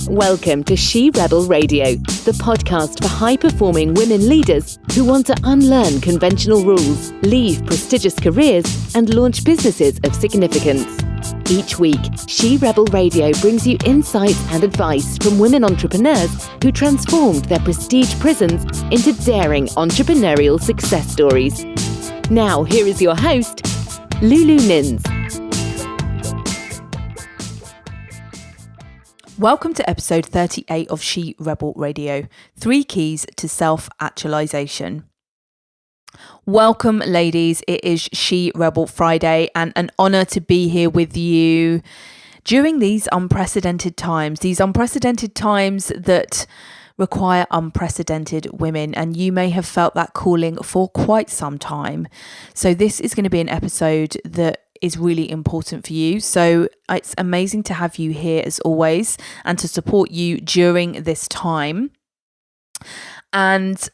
Welcome to She Rebel Radio, the podcast for high-performing women leaders who want to unlearn conventional rules, leave prestigious careers, and launch businesses of significance. Each week, She Rebel Radio brings you insights and advice from women entrepreneurs who transformed their prestige prisons into daring entrepreneurial success stories. Now, here is your host, Lulu Minns. Welcome to episode 38 of She Rebel Radio, 3 Keys to Self-Actualisation. Welcome, ladies. It is She Rebel Friday and an honour to be here with you during these unprecedented times that require unprecedented women, and you may have felt that calling for quite some time. So this is going to be an episode that is really important for you. So it's amazing to have you here as always and to support you during this time. And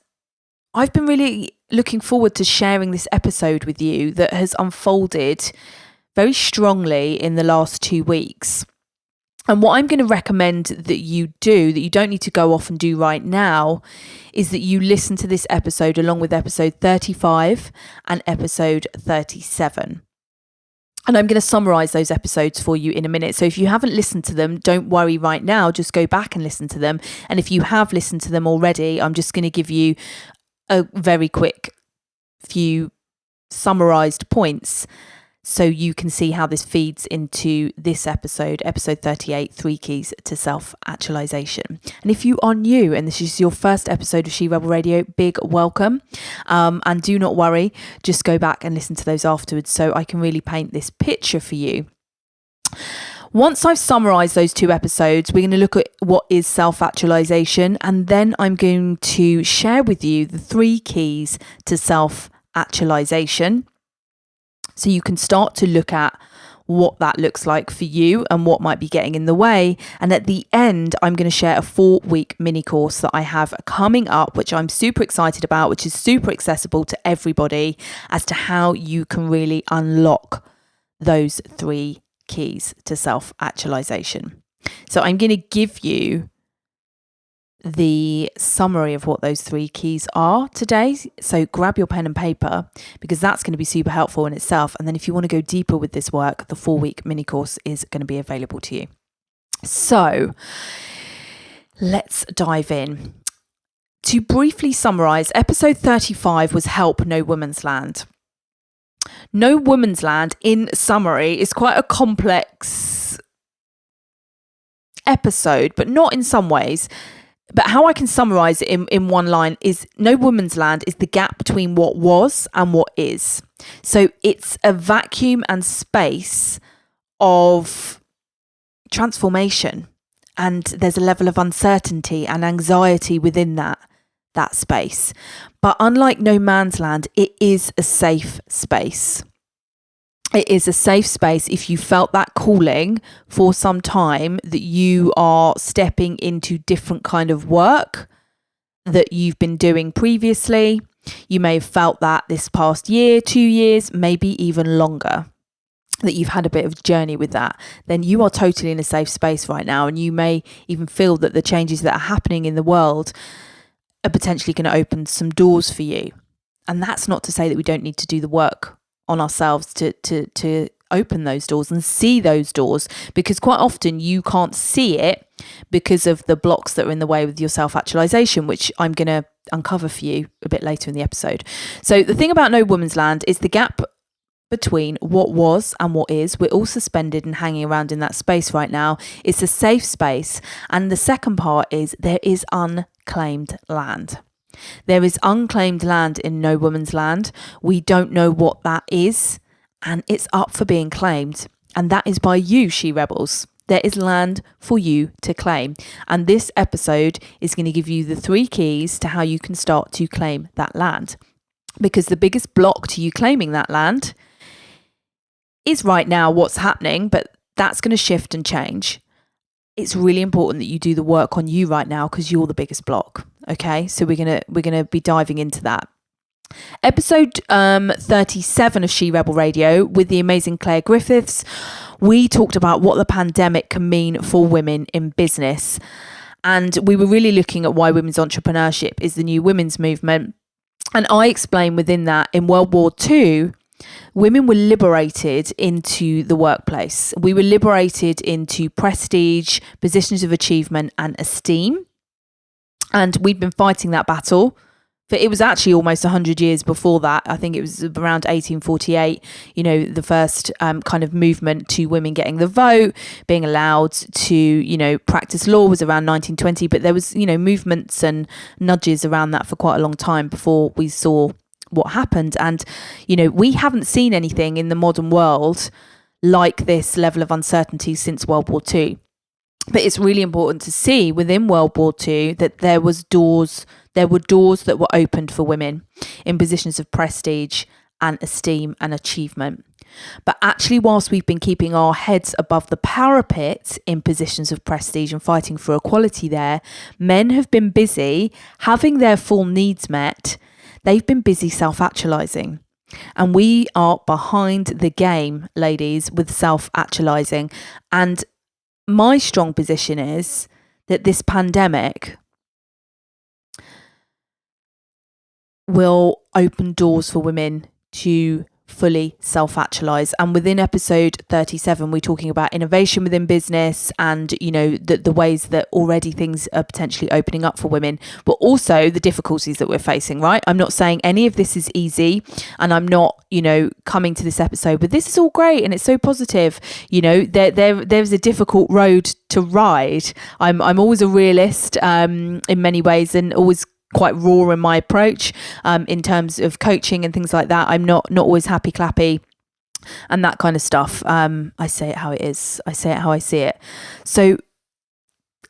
I've been really looking forward to sharing this episode with you that has unfolded very strongly in the last 2 weeks. And what I'm going to recommend that you do, that you don't need to go off and do right now, is that you listen to this episode along with episode 35 and episode 37. And I'm going to summarize those episodes for you in a minute. So if you haven't listened to them, don't worry right now, just go back and listen to them. And if you have listened to them already, I'm just going to give you a very quick few summarized points so you can see how this feeds into this episode 38, 3 Keys to Self-Actualisation. And if you are new and this is your first episode of She Rebel Radio, big welcome. And do not worry, just go back and listen to those afterwards so I can really paint this picture for you. Once I've summarised those 2 episodes, we're going to look at what is self-actualisation, and then I'm going to share with you the 3 keys to self-actualisation. So you can start to look at what that looks like for you and what might be getting in the way. And at the end, I'm going to share a 4-week mini course that I have coming up, which I'm super excited about, which is super accessible to everybody as to how you can really unlock those 3 keys to self-actualisation. So I'm going to give you the summary of what those 3 keys are today. So grab your pen and paper because that's going to be super helpful in itself. And then if you want to go deeper with this work, the 4-week mini course is going to be available to you. So let's dive in. To briefly summarize, episode 35 was Help No Woman's Land. No Woman's Land, in summary, is quite a complex episode, but not in some ways. But how I can summarize it in one line is No Woman's Land is the gap between what was and what is. So it's a vacuum and space of transformation. And there's a level of uncertainty and anxiety within that space. But unlike No Man's Land, it is a safe space. It is a safe space if you felt that calling for some time that you are stepping into different kind of work that you've been doing previously. You may have felt that this past year, 2 years, maybe even longer, that you've had a bit of journey with that. Then you are totally in a safe space right now. And you may even feel that the changes that are happening in the world are potentially going to open some doors for you. And that's not to say that we don't need to do the work on ourselves to open those doors and see those doors, because quite often you can't see it because of the blocks that are in the way with your self-actualisation, which I'm going to uncover for you a bit later in the episode. So the thing about No Woman's Land is the gap between what was and what is. We're all suspended and hanging around in that space right now. It's a safe space. And the second part is there is unclaimed land. There is unclaimed land in No Woman's Land. We don't know what that is, and it's up for being claimed. And that is by you, She Rebels. There is land for you to claim. And this episode is going to give you the 3 keys to how you can start to claim that land. Because the biggest block to you claiming that land is right now what's happening, but that's going to shift and change. It's really important that you do the work on you right now because you're the biggest block. Okay, so we're gonna be diving into that. Episode 37 of She Rebel Radio with the amazing Claire Griffiths, we talked about what the pandemic can mean for women in business. And we were really looking at why women's entrepreneurship is the new women's movement. And I explained within that in World War II, women were liberated into the workplace. We were liberated into prestige, positions of achievement and esteem. And we'd been fighting that battle. But it was actually almost 100 years before that. I think it was around 1848, the first kind of movement to women getting the vote, being allowed to, practice law was around 1920. But there was, movements and nudges around that for quite a long time before we saw what happened. And, we haven't seen anything in the modern world like this level of uncertainty since World War II. But it's really important to see within World War II that there were doors that were opened for women in positions of prestige and esteem and achievement. But actually, whilst we've been keeping our heads above the parapet in positions of prestige and fighting for equality there, men have been busy having their full needs met. They've been busy self-actualizing. And we are behind the game, ladies, with self-actualizing. And my strong position is that this pandemic will open doors for women to fully self-actualize. And within episode 37, we're talking about innovation within business and, the ways that already things are potentially opening up for women, but also the difficulties that we're facing, right? I'm not saying any of this is easy, and I'm not, coming to this episode, but this is all great and it's so positive. There's a difficult road to ride. I'm always a realist in many ways, and always quite raw in my approach in terms of coaching and things like that. I'm not always happy clappy and that kind of stuff. I say it how it is. I say it how I see it. So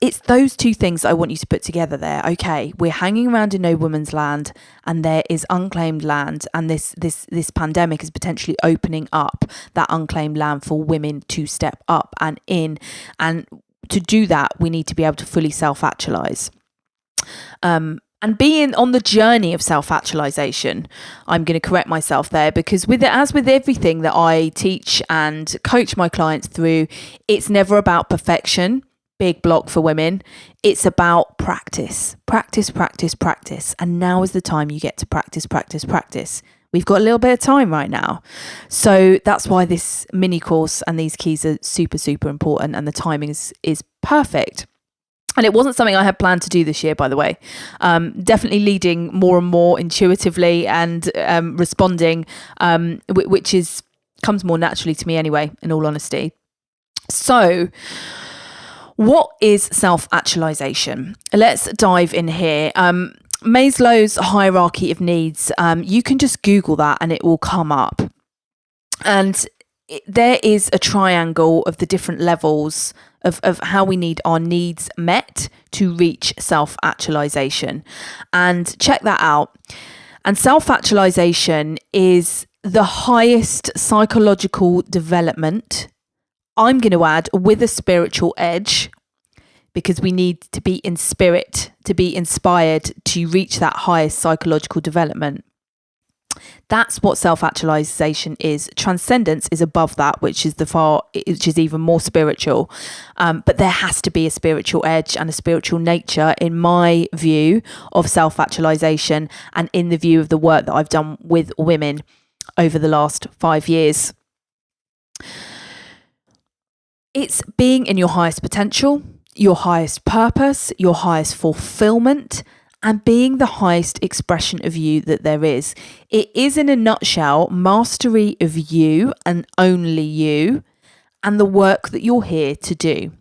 it's those two things I want you to put together there. Okay, we're hanging around in no woman's land, and there is unclaimed land, and this pandemic is potentially opening up that unclaimed land for women to step up and in. And to do that, we need to be able to fully self-actualize. And being on the journey of self-actualization, I'm going to correct myself there, because as with everything that I teach and coach my clients through, it's never about perfection, big block for women. It's about practice. And now is the time you get to practice. We've got a little bit of time right now. So that's why this mini course and these keys are super, super important, and the timing is perfect. And it wasn't something I had planned to do this year, by the way. Definitely leading more and more intuitively and responding, which comes more naturally to me anyway, in all honesty. So what is self-actualization? Let's dive in here. Maslow's hierarchy of needs, you can just Google that and it will come up. And there is a triangle of the different levels of how we need our needs met to reach self-actualization. And check that out. And self-actualization is the highest psychological development, I'm going to add, with a spiritual edge, because we need to be in spirit, to be inspired to reach that highest psychological development. That's what self-actualization is. Transcendence is above that, which is even more spiritual. But there has to be a spiritual edge and a spiritual nature, in my view, of self-actualization, and in the view of the work that I've done with women over the last 5 years. It's being in your highest potential, your highest purpose, your highest fulfillment, and being the highest expression of you that there is. It is, in a nutshell, mastery of you and only you, and the work that you're here to do,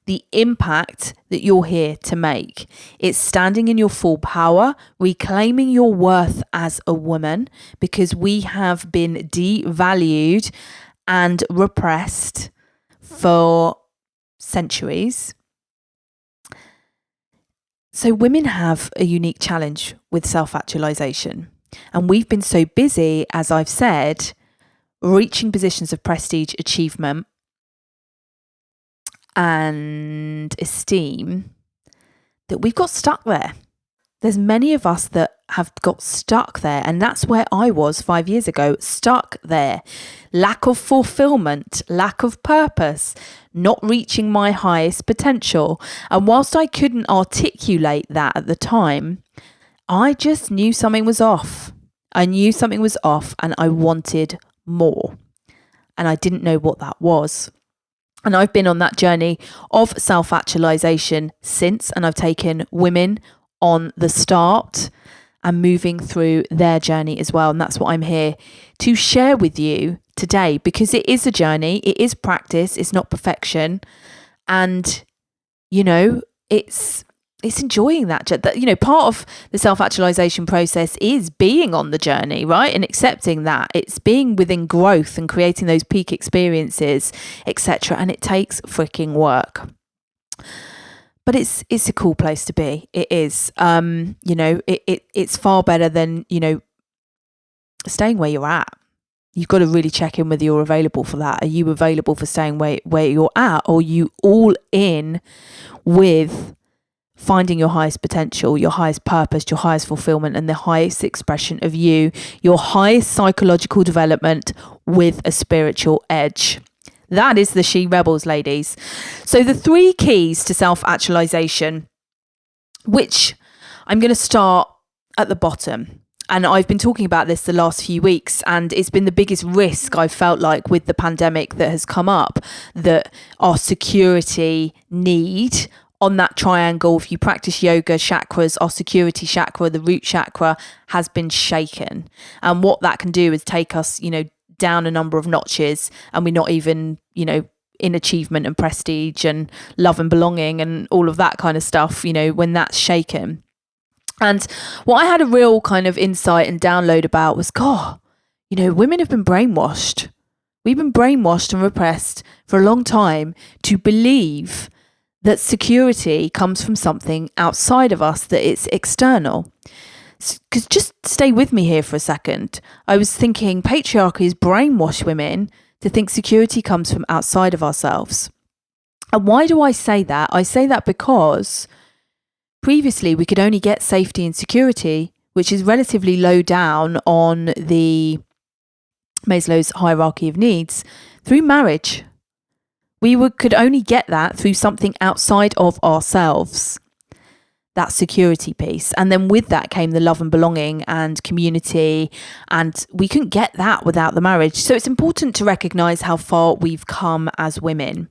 the impact that you're here to make. It's standing in your full power, reclaiming your worth as a woman, because we have been devalued and repressed for centuries. So women have a unique challenge with self-actualization. And we've been so busy, as I've said, reaching positions of prestige, achievement and esteem, that we've got stuck there. there's many of us that have got stuck there. And that's where I was 5 years ago, stuck there. Lack of fulfillment, lack of purpose, not reaching my highest potential. And whilst I couldn't articulate that at the time, I just knew something was off. I knew something was off and I wanted more. And I didn't know what that was. And I've been on that journey of self-actualization since, and I've taken women on the start and moving through their journey as well. And that's what I'm here to share with you today, because it is a journey, it is practice, it's not perfection. And, you know, it's enjoying that. You know, part of the self-actualization process is being on the journey, right? And accepting that. It's being within growth and creating those peak experiences, etc. And it takes freaking work. But it's a cool place to be. It is. You know, it's far better than, you know, staying where you're at. You've got to really check in whether you're available for that. Are you available for staying where you're at? Or are you all in with finding your highest potential, your highest purpose, your highest fulfillment, and the highest expression of you, your highest psychological development with a spiritual edge? That is the She Rebels, ladies. So the 3 keys to self-actualization, which I'm going to start at the bottom. And I've been talking about this the last few weeks, and it's been the biggest risk I've felt like with the pandemic that has come up, that our security need on that triangle, if you practice yoga chakras, our security chakra, the root chakra, has been shaken. And what that can do is take us, you know, down a number of notches, and we're not even, you know, in achievement and prestige and love and belonging and all of that kind of stuff, you know, when that's shaken. And what I had a real kind of insight and download about was, God, you know, women have been brainwashed. We've been brainwashed and repressed for a long time to believe that security comes from something outside of us, that it's external. Because just stay with me here for a second. I was thinking patriarchy has brainwashed women to think security comes from outside of ourselves. And why do I say that? I say that because previously we could only get safety and security, which is relatively low down on the Maslow's hierarchy of needs, through marriage. We could only get that through something outside of ourselves, that security piece. And then with that came the love and belonging and community. And we couldn't get that without the marriage. So it's important to recognize how far we've come as women.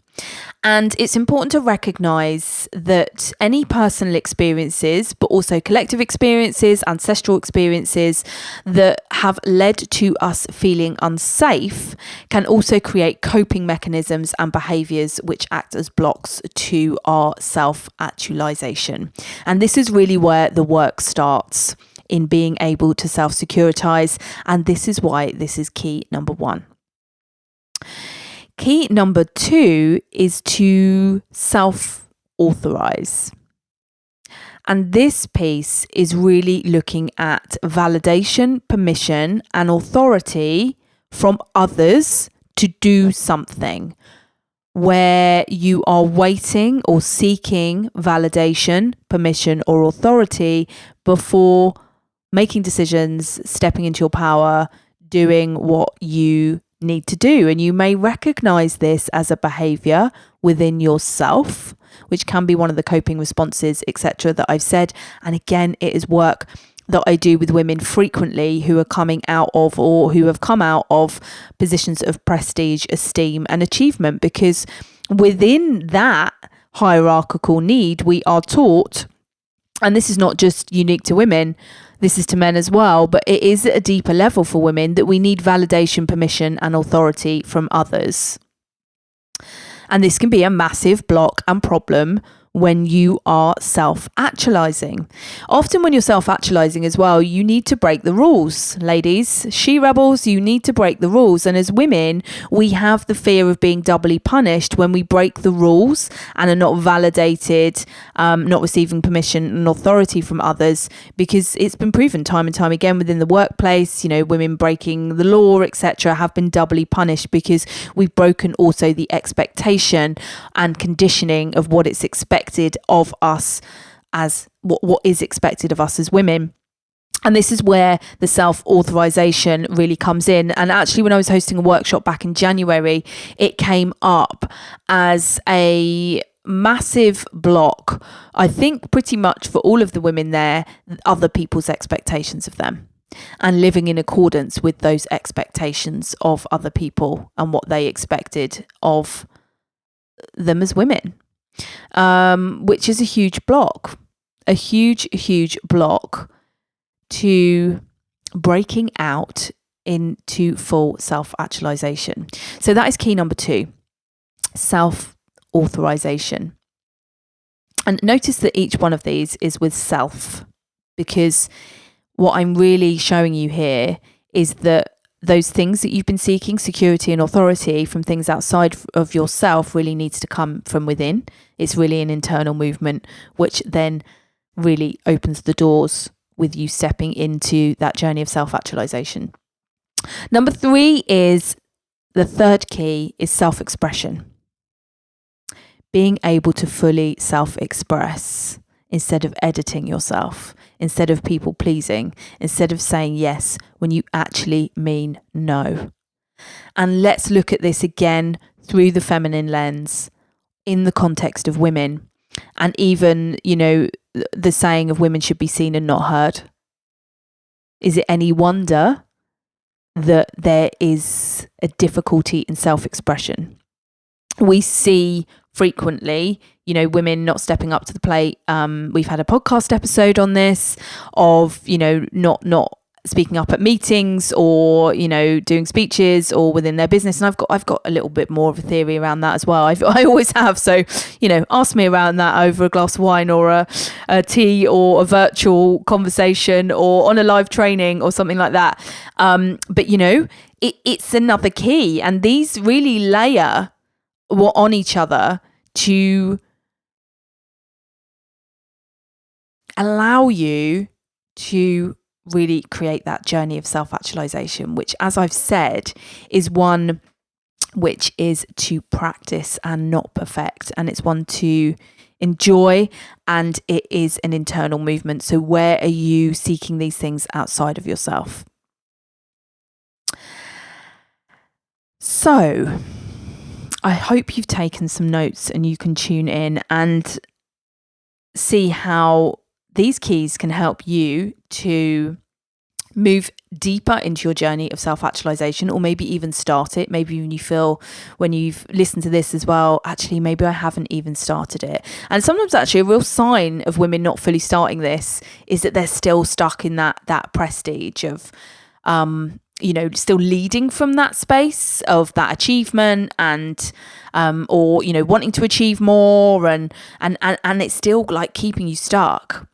And it's important to recognize that any personal experiences, but also collective experiences, ancestral experiences that have led to us feeling unsafe can also create coping mechanisms and behaviors which act as blocks to our self-actualization. And this is really where the work starts, in being able to self-securitize. And this is why this is key number 1. Key number 2 is to self-authorize. And this piece is really looking at validation, permission, and authority from others to do something, where you are waiting or seeking validation, permission, or authority before making decisions, stepping into your power, doing what you need to do. And you may recognize this as a behavior within yourself, which can be one of the coping responses, etc., that I've said. And again, it is work that I do with women frequently who are coming out of, or who have come out of, positions of prestige, esteem, and achievement, because within that hierarchical need, we are taught, and this is not just unique to women, this is to men as well, but it is at a deeper level for women, that we need validation, permission, and authority from others. And this can be a massive block and problem when you are self-actualizing. Often when you're self-actualizing as well, you need to break the rules, ladies. She rebels, you need to break the rules. And as women, we have the fear of being doubly punished when we break the rules and are not validated, not receiving permission and authority from others, because it's been proven time and time again within the workplace, you know, women breaking the law, etc., have been doubly punished because we've broken also the expectation and conditioning of what it's expected of us as what is expected of us as women. And this is where the self-authorization really comes in. And actually, when I was hosting a workshop back in January, it came up as a massive block, I think pretty much for all of the women there, other people's expectations of them and living in accordance with those expectations of other people and what they expected of them as women, which is a huge block, a huge block to breaking out into full self-actualization. So that is key number 2, self-authorization. And notice that each one of these is with self, because what I'm really showing you here is that those things that you've been seeking, security and authority from things outside of yourself, really needs to come from within. It's really an internal movement, which then really opens the doors with you stepping into that journey of self-actualization. Number 3 is, the third key is self-expression. Being able to fully self-express instead of editing yourself, instead of people pleasing, instead of saying yes when you actually mean no. And let's look at this again through the feminine lens in the context of women. And even, the saying of women should be seen and not heard. Is it any wonder that there is a difficulty in self-expression? We see frequently, women not stepping up to the plate. We've had a podcast episode on this of, not speaking up at meetings or, doing speeches or within their business. And I've got a little bit more of a theory around that as well. I always have. So, ask me around that over a glass of wine or a tea or a virtual conversation or on a live training or something like that. But, it's another key. And these really layer on each other to allow you to really create that journey of self-actualization, which, as I've said, is one which is to practice and not perfect. And it's one to enjoy, and it is an internal movement. So where are you seeking these things outside of yourself? So I hope you've taken some notes and you can tune in and see how these keys can help you to move deeper into your journey of self-actualization, or maybe even start it. Maybe when you feel, when you've listened to this as well, actually, maybe I haven't even started it. And sometimes actually a real sign of women not fully starting this is that they're still stuck in that prestige of, still leading from that space of that achievement and, or, wanting to achieve more and it's still like keeping you stuck.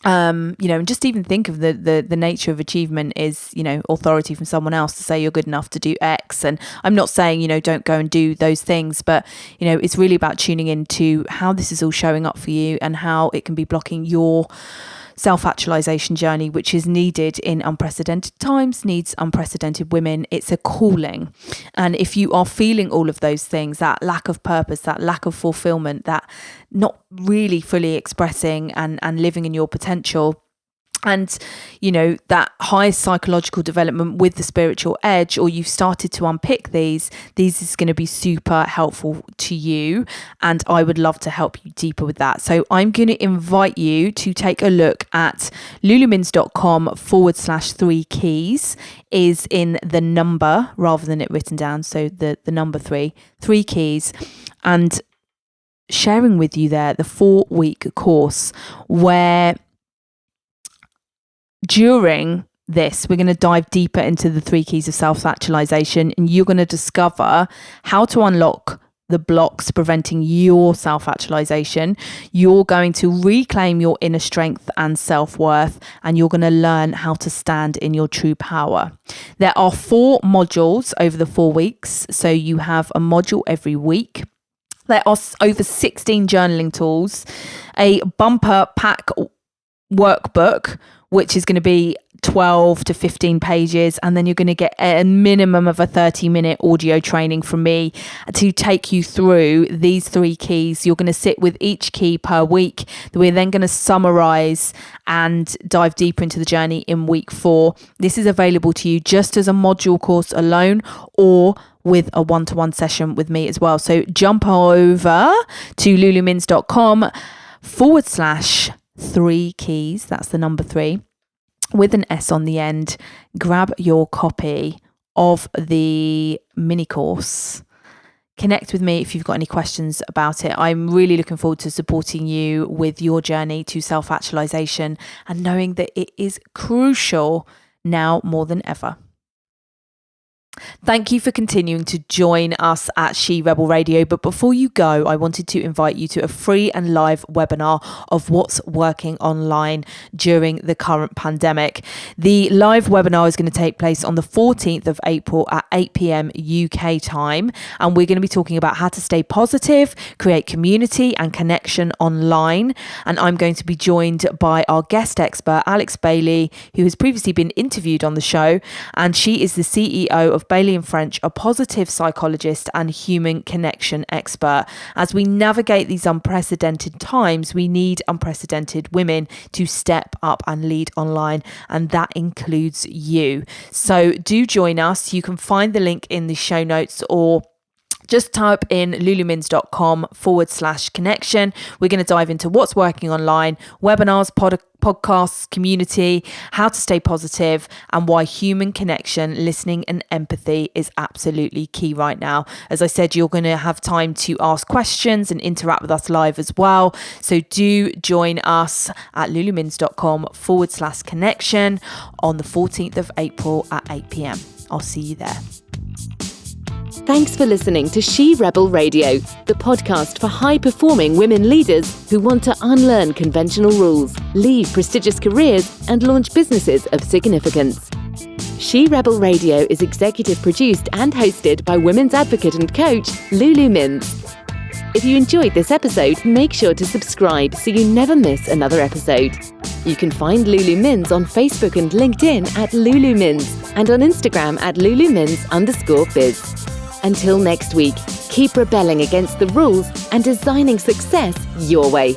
And just even think of the nature of achievement is, authority from someone else to say you're good enough to do X. And I'm not saying, don't go and do those things, but, it's really about tuning into how this is all showing up for you and how it can be blocking your self-actualization journey, which is needed in unprecedented times, needs unprecedented women. It's a calling. And if you are feeling all of those things, that lack of purpose, that lack of fulfillment, that not really fully expressing and living in your potential, and that highest psychological development with the spiritual edge, or you've started to unpick these is going to be super helpful to you, and I would love to help you deeper with that. So I'm going to invite you to take a look at luluminns.com/3 keys is in the number rather than it written down, so the number 3 keys, and sharing with you there the 4-week course where during this, we're going to dive deeper into the 3 keys of self-actualization, and you're going to discover how to unlock the blocks preventing your self-actualization. You're going to reclaim your inner strength and self-worth, and you're going to learn how to stand in your true power. There are 4 modules over the 4 weeks, so you have a module every week. There are over 16 journaling tools, a bumper pack workbook, which is going to be 12 to 15 pages, and then you're going to get a minimum of a 30-minute audio training from me to take you through these 3 keys. You're going to sit with each key per week. We're then going to summarize and dive deeper into the journey in week 4. This is available to you just as a module course alone, or with a one-to-one session with me as well. So jump over to luluminns.com/3 keys. That's the number 3 with an S on the end. Grab your copy of the mini course. Connect with me if you've got any questions about it. I'm really looking forward to supporting you with your journey to self-actualization, and knowing that it is crucial now more than ever. Thank you for continuing to join us at She Rebel Radio. But before you go, I wanted to invite you to a free and live webinar of what's working online during the current pandemic. The live webinar is going to take place on the 14th of April at 8 p.m. UK time. And we're going to be talking about how to stay positive, create community and connection online. And I'm going to be joined by our guest expert, Alex Bailey, who has previously been interviewed on the show. And she is the CEO of Bailey & French, a positive psychologist and human connection expert. As we navigate these unprecedented times, we need unprecedented women to step up and lead online, and that includes you. So do join us. You can find the link in the show notes, or just type in luluminns.com/connection. We're going to dive into what's working online, webinars, podcasts, community, how to stay positive, and why human connection, listening and empathy is absolutely key right now. As I said, you're going to have time to ask questions and interact with us live as well. So do join us at luluminns.com/connection on the 14th of April at 8 p.m. I'll see you there. Thanks for listening to She Rebel Radio, the podcast for high-performing women leaders who want to unlearn conventional rules, leave prestigious careers, and launch businesses of significance. She Rebel Radio is executive produced and hosted by women's advocate and coach, Lulu Minns. If you enjoyed this episode, make sure to subscribe so you never miss another episode. You can find Lulu Minns on Facebook and LinkedIn at Lulu Minns, and on Instagram at LuluMinns_biz. Until next week, keep rebelling against the rules and designing success your way.